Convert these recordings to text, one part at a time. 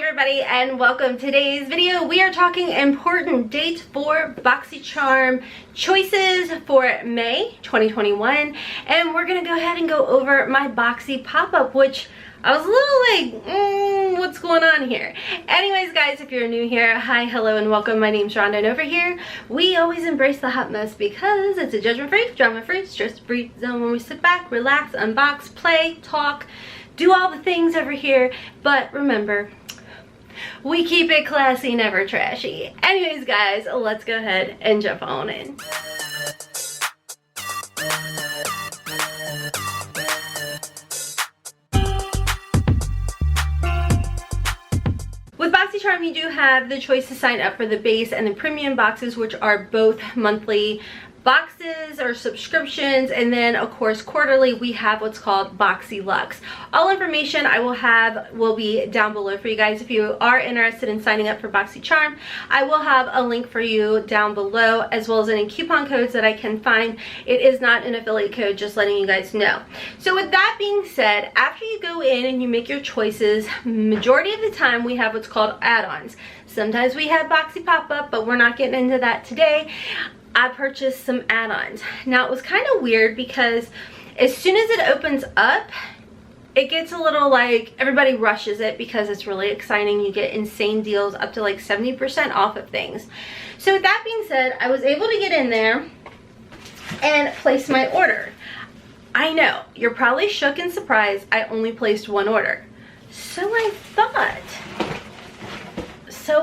everybody, and welcome. Today's video we are talking important dates for Boxycharm choices for May 2021, and we're gonna go ahead and go over my Boxy pop-up, which I was a little like, what's going on here? Anyways, guys, if you're new here, hi, hello, and welcome. My name's Rhonda, and over here, we always embrace the hot mess because it's a judgment-free, drama-free, stress-free zone where we sit back, relax, unbox, play, talk, do all the things over here. But remember, we keep it classy, never trashy. Anyways, guys, let's go ahead and jump on in. With Boxycharm, you do have the choice to sign up for the base and the premium boxes, which are both monthly boxes or subscriptions, and then of course quarterly we have what's called BoxyLuxe. All information I will be down below for you guys. If you are interested in signing up for Boxycharm, I will have a link for you down below, as well as any coupon codes that I can find. It is not an affiliate code, just letting you guys know. So with that being said, after you go in and you make your choices, majority of the time we have what's called add-ons. Sometimes we have Boxy pop-up, but we're not getting into that today. I purchased some add-ons. Now, it was kind of weird because as soon as it opens up, it gets a little like everybody rushes it because it's really exciting. You get insane deals up to like 70% off of things. So with that being said, I was able to get in there and place my order. I know, you're probably shook and surprised I only placed one order. So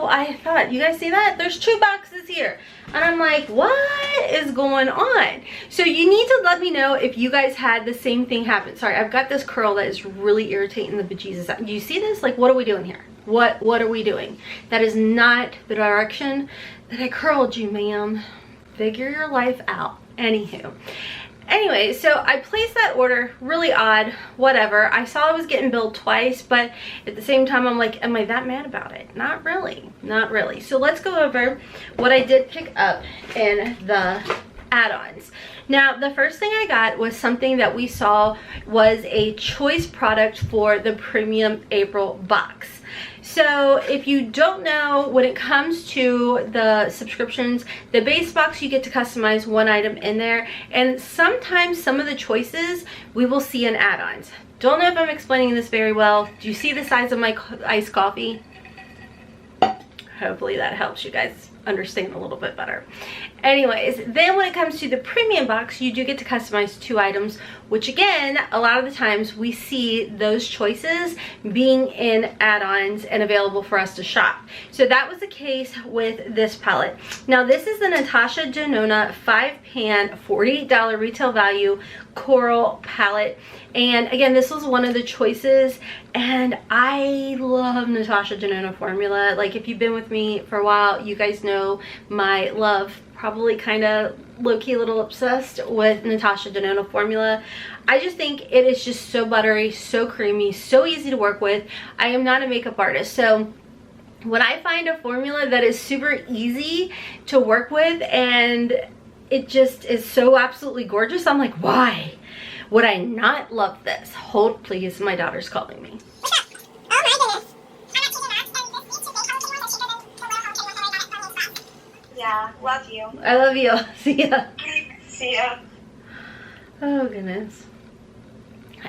I thought, you guys see that? There's 2 boxes here. And I'm like, what is going on? So you need to let me know if you guys had the same thing happen. Sorry, I've got this curl that is really irritating the bejesus out. You see this? Like, what are we doing here? What are we doing? That is not the direction that I curled you, ma'am. Figure your life out. Anywho. Anyway, so I placed that order, really odd, whatever. I saw I was getting billed twice, but at the same time, I'm like, am I that mad about it? Not really, not really. So let's go over what I did pick up in the add-ons. Now, the first thing I got was something that we saw was a choice product for the premium April box. So if you don't know, when it comes to the subscriptions, the base box, you get to customize one item in there, and sometimes some of the choices we will see in add-ons. Don't know if I'm explaining this very well. Do you see the size of my iced coffee? Hopefully that helps you guys understand a little bit better. Anyways, then when it comes to the premium box, you do get to customize 2 items, which again, a lot of the times we see those choices being in add-ons and available for us to shop. So that was the case with this palette. Now this is the Natasha Nuna 5-pan $48 retail value coral palette, and again, this was one of the choices, and I love Natasha Nuna formula. Like, if you've been with me for a while, you guys know my love. Probably kind of low-key little obsessed with Natasha Nuna formula. I just think it is just so buttery, so creamy, so easy to work with. I am not a makeup artist, so when I find a formula that is super easy to work with and it just is so absolutely gorgeous, I'm like, why would I not love this? Hold please, my daughter's calling me. Yeah, love you. I love you. See ya. See ya. Oh goodness.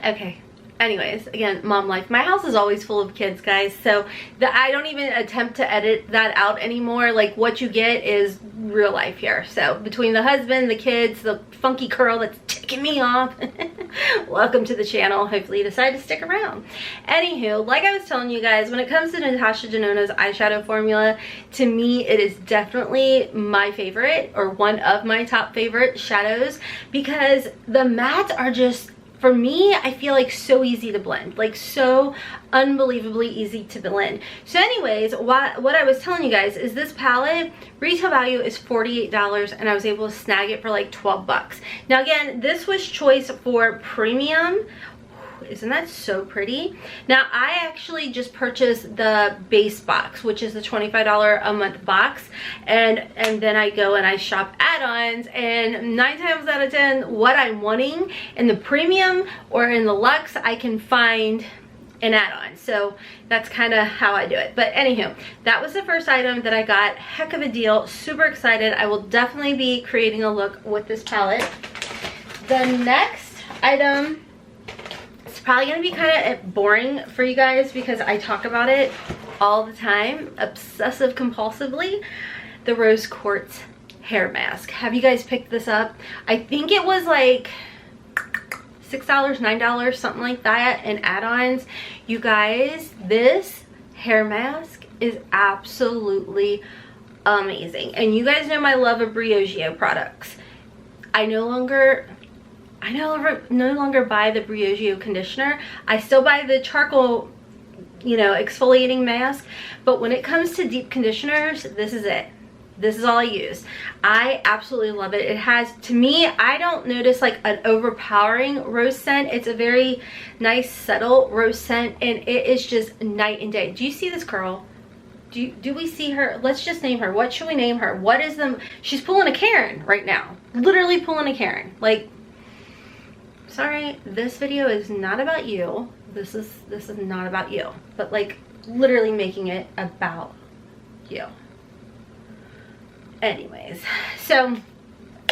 Okay. Anyways, again, mom life. My house is always full of kids, guys, so I don't even attempt to edit that out anymore. Like, what you get is real life here. So between the husband, the kids, the funky curl that's ticking me off, welcome to the channel. Hopefully you decide to stick around. Anywho, like I was telling you guys, when it comes to Natasha Nuna's eyeshadow formula, to me it is definitely my favorite, or one of my top favorite shadows, because the mattes are just, for me, I feel like so easy to blend, like so unbelievably easy to blend. So anyways, what I was telling you guys is this palette, retail value is $48, and I was able to snag it for like 12 bucks. Now again, this was choice for premium. Isn't that so pretty? Now, I actually just purchased the base box, which is the $25 a month box, and then I go and I shop add-ons, and 9 times out of 10, what I'm wanting in the premium or in the luxe, I can find an add-on. So that's kind of how I do it. But anywho, that was the first item that I got. Heck of a deal. Super excited. I will definitely be creating a look with this palette. The next item, it's probably going to be kind of boring for you guys because I talk about it all the time, obsessive compulsively. The Rose Quartz hair mask. Have you guys picked this up? I think it was like $6, $9, something like that in add-ons. You guys, this hair mask is absolutely amazing. And you guys know my love of Briogeo products. I no longer buy the Briogeo conditioner. I still buy the charcoal, you know, exfoliating mask. But when it comes to deep conditioners, this is it. This is all I use. I absolutely love it. It has, to me, I don't notice like an overpowering rose scent. It's a very nice, subtle rose scent, and it is just night and day. Do you see this girl? Do we see her? Let's just name her. What should we name her? What is the, she's pulling a Karen right now. Literally pulling a Karen. Like, sorry, this video is not about you. This is not about you. But like, literally making it about you. Anyways, so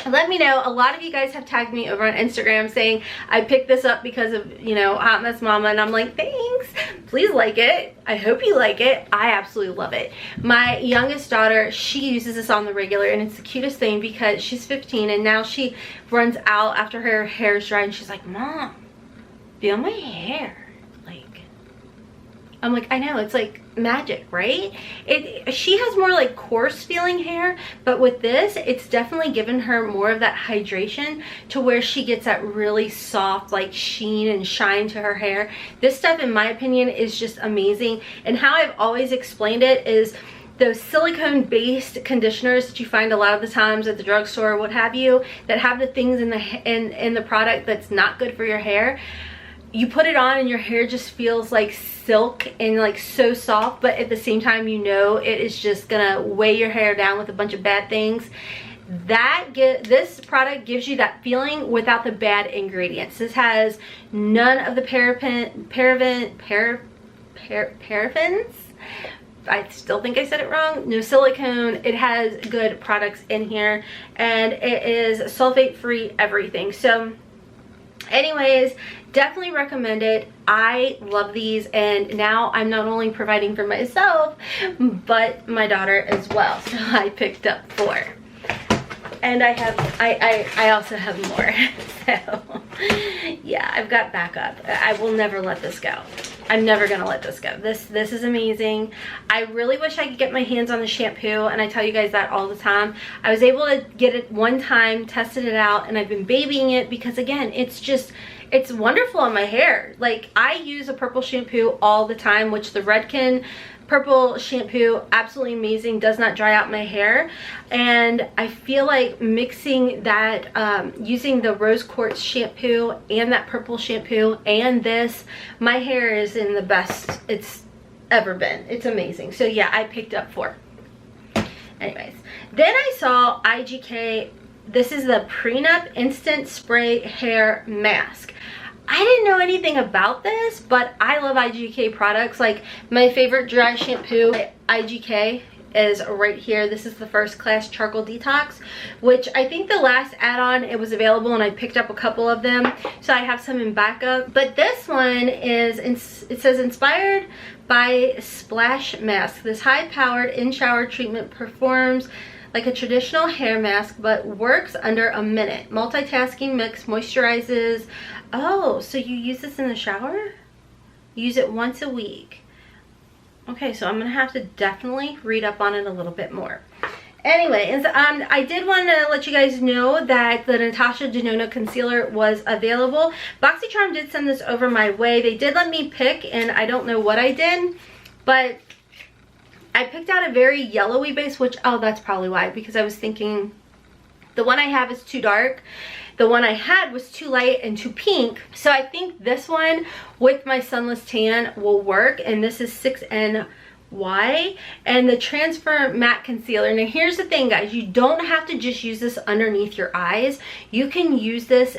let me know. A lot of you guys have tagged me over on Instagram saying I picked this up because of, you know, Hot Mess Mama, and I'm like, thanks, please like it. I hope you like it. I absolutely love it. My youngest daughter, she uses this on the regular, and it's the cutest thing because she's 15 and now she runs out after her hair is dry and she's like, Mom, feel my hair. I'm like, I know, it's like magic, right? She has more like coarse feeling hair, but with this, it's definitely given her more of that hydration to where she gets that really soft like sheen and shine to her hair. This stuff, in my opinion, is just amazing. And how I've always explained it is those silicone based conditioners that you find a lot of the times at the drugstore or what have you, that have the things in the product that's not good for your hair. You put it on and your hair just feels like silk and like so soft, but at the same time, you know, it is just gonna weigh your hair down with a bunch of bad things. This product gives you that feeling without the bad ingredients. This has none of the parabens. I still think I said it wrong. No silicone. It has good products in here, and it is sulfate free everything. So anyways, definitely recommend it. I love these, and now I'm not only providing for myself but my daughter as well. So I picked up 4, and I also have more. So yeah, I've got backup. I will never let this go. I'm never gonna let this go. This is amazing. I really wish I could get my hands on the shampoo, and I tell you guys that all the time. I was able to get it one time, tested it out, and I've been babying it because, again, it's wonderful on my hair. Like, I use a purple shampoo all the time, which the Redken purple shampoo, absolutely amazing, does not dry out my hair. And I feel like mixing that, using the Rose Quartz shampoo and that purple shampoo and this, my hair is in the best it's ever been. It's amazing. So yeah, I picked up 4. Anyways, then I saw IGK. This is the Prenup Instant Spray Hair Mask. I didn't know anything about this, but I love IGK products. Like, my favorite dry shampoo at IGK is right here. This is the First Class Charcoal Detox, which I think the last add-on, it was available and I picked up a couple of them. So I have some in backup. But this one is, it says inspired by Splash Mask. This high-powered in-shower treatment performs like a traditional hair mask, but works under a minute. Multitasking mix, moisturizes. Oh, so you use this in the shower? Use it once a week. Okay, so I'm gonna have to definitely read up on it a little bit more. Anyways, I did want to let you guys know that the Natasha Nuna concealer was available. Boxycharm did send this over my way. They did let me pick, and I don't know what I did, but I picked out a very yellowy base, which, oh, that's probably why, because I was thinking the one I have is too dark. The one I had was too light and too pink. So I think this one with my Sunless Tan will work, and this is 6NY, and the Transfer Matte Concealer. Now here's the thing, guys, you don't have to just use this underneath your eyes. You can use this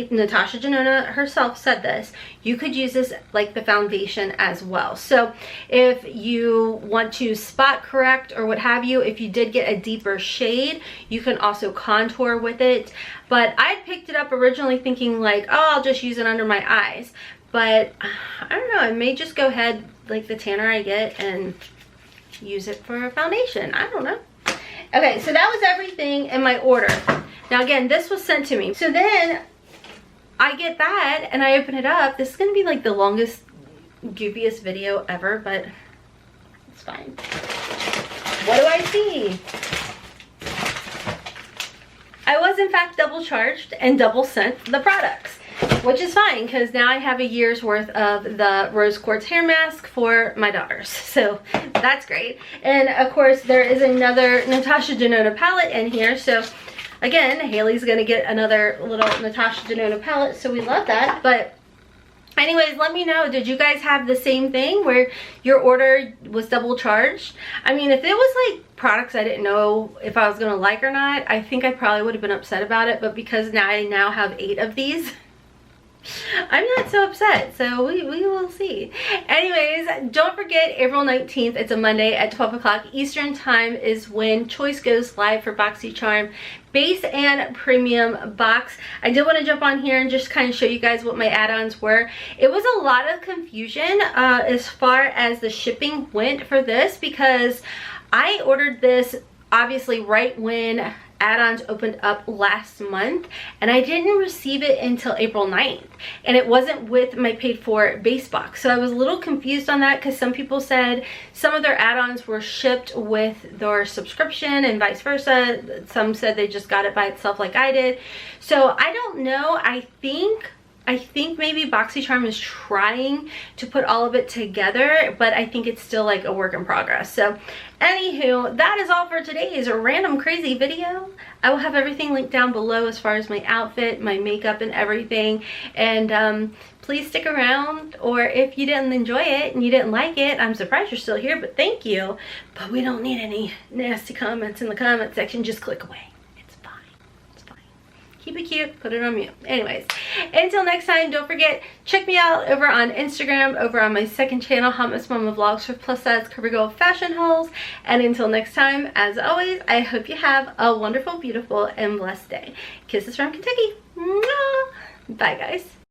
Natasha Denona herself said this, you could use this like the foundation as well. So if you want to spot correct or what have you, if you did get a deeper shade, you can also contour with it. But I picked it up originally thinking like, oh, I'll just use it under my eyes. But I don't know, I may just go ahead like the tanner I get and use it for a foundation. I don't know. Okay, so that was everything in my order. Now again, this was sent to me. So then I get that and I open it up. This is gonna be like the longest, goofiest video ever, but it's fine. What do I see? I was in fact double charged and double sent the products, which is fine because now I have a year's worth of the rose quartz hair mask for my daughters, so that's great. And of course there is another Natasha Denona palette in here, so again, Haley's gonna get another little Natasha Denona palette, so we love that. But anyways, let me know, did you guys have the same thing where your order was double charged? I mean, if it was like products I didn't know if I was gonna like or not, I think I probably would have been upset about it, but because now I now have 8 of these, I'm not so upset, so we will see. Anyways, don't forget April 19th, it's a Monday at 12 o'clock Eastern time is when Choice goes live for Boxycharm Base and Premium Box. I did want to jump on here and just kind of show you guys what my add-ons were. It was a lot of confusion as far as the shipping went for this because I ordered this obviously right when add-ons opened up last month and I didn't receive it until April 9th, and it wasn't with my paid for base box. So I was a little confused on that because some people said some of their add-ons were shipped with their subscription and vice versa. Some said they just got it by itself like I did. So I don't know. I think maybe Boxycharm is trying to put all of it together, but I think it's still like a work in progress. So anywho, that is all for today's random crazy video. I will have everything linked down below as far as my outfit, my makeup and everything. And please stick around, or if you didn't enjoy it and you didn't like it, I'm surprised you're still here, but thank you. But we don't need any nasty comments in the comment section. Just click away. Keep it cute, put it on mute. Anyways, until next time, don't forget, check me out over on Instagram, over on my second channel, HOTMESSMOMMABLOGS, for plus size cover girl fashion hauls. And until next time, as always, I hope you have a wonderful, beautiful, and blessed day. Kisses from Kentucky. Mwah! Bye, guys.